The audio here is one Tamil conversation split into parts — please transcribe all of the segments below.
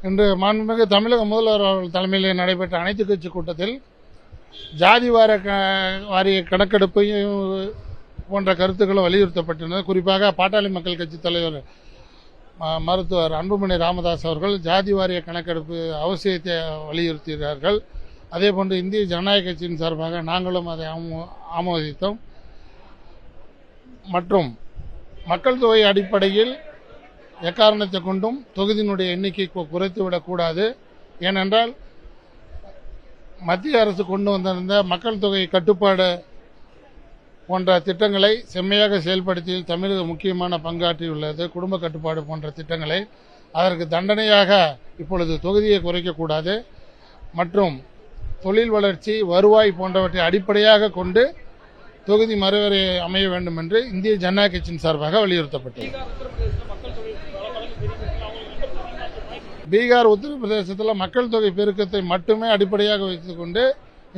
இன்று மாண்புமிகு தமிழக முதல்வர் அவர்கள் தலைமையில் நடைபெற்ற அனைத்து கட்சி கூட்டத்தில் ஜாதி வாரிய கணக்கெடுப்பையும் போன்ற கருத்துக்களும் வலியுறுத்தப்பட்டன. குறிப்பாக பாட்டாளி மக்கள் கட்சி தலைவர் மருத்துவர் அன்புமணி ராமதாஸ் அவர்கள் ஜாதி வாரிய கணக்கெடுப்பு அவசியத்தை வலியுறுத்தினார்கள். அதேபோன்று இந்திய ஜனநாயக கட்சியின் சார்பாக நாங்களும் அதை ஆமோதித்தோம். மற்றும் மக்கள் தொகை அடிப்படையில் எக்காரணத்தை கொண்டும் தொகுதியினுடைய எண்ணிக்கை குறைத்துவிடக்கூடாது. ஏனென்றால் மத்திய அரசு கொண்டு வந்திருந்த மக்கள் தொகை கட்டுப்பாடு போன்ற திட்டங்களை செம்மையாக செயல்படுத்தியில் தமிழக முக்கியமான பங்காற்றியுள்ளது. குடும்ப கட்டுப்பாடு போன்ற திட்டங்களை அதற்கு தண்டனையாக இப்பொழுது தொகுதியை குறைக்கக்கூடாது. மற்றும் தொழில் வளர்ச்சி, வருவாய் போன்றவற்றை அடிப்படையாக கொண்டு தொகுதி மறுவரை அமைய வேண்டும் என்று இந்திய ஜனநாயக கட்சியின் சார்பாக வலியுறுத்தப்பட்டது. பீகார், உத்தரப்பிரதேசத்தில் மக்கள் தொகை பெருக்கத்தை மட்டுமே அடிப்படையாக வைத்துக்கொண்டு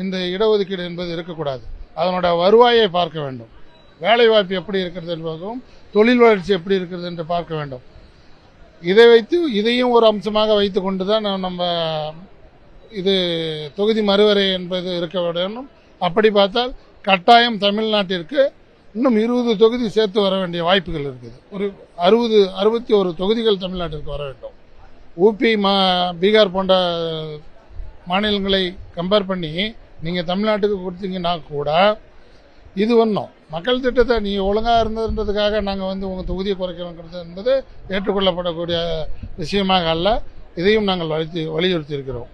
இந்த இடஒதுக்கீடு என்பது இருக்கக்கூடாது. அதனோட வருவாயை பார்க்க வேண்டும், வேலைவாய்ப்பு எப்படி இருக்கிறது என்பதும் தொழில் வளர்ச்சி எப்படி இருக்கிறது என்று பார்க்க வேண்டும். இதை வைத்து இதையும் ஒரு அம்சமாக வைத்து கொண்டு தான் நம்ம இது தொகுதி மறுவரை என்பது இருக்க வேண்டும். அப்படி பார்த்தால் கட்டாயம் தமிழ்நாட்டிற்கு இன்னும் 20 தொகுதி சேர்த்து வர வேண்டிய வாய்ப்புகள் இருக்குது. ஒரு 61 தொகுதிகள் தமிழ்நாட்டிற்கு வர வேண்டும். ஊபி, பீகார் போன்ற மாநிலங்களை கம்பேர் பண்ணி நீங்கள் தமிழ்நாட்டுக்கு கொடுத்தீங்கன்னா கூட இது ஒன்றும் மக்கள் திட்டத்தை நீங்கள் ஒழுங்காக இருந்ததுன்றதுக்காக நாங்கள் உங்கள் தொகுதியை குறைக்கிறோங்கிறது என்பது ஏற்றுக்கொள்ளப்படக்கூடிய விஷயமாக அல்ல. இதையும் நாங்கள் வலியுறுத்தி இருக்கிறோம்.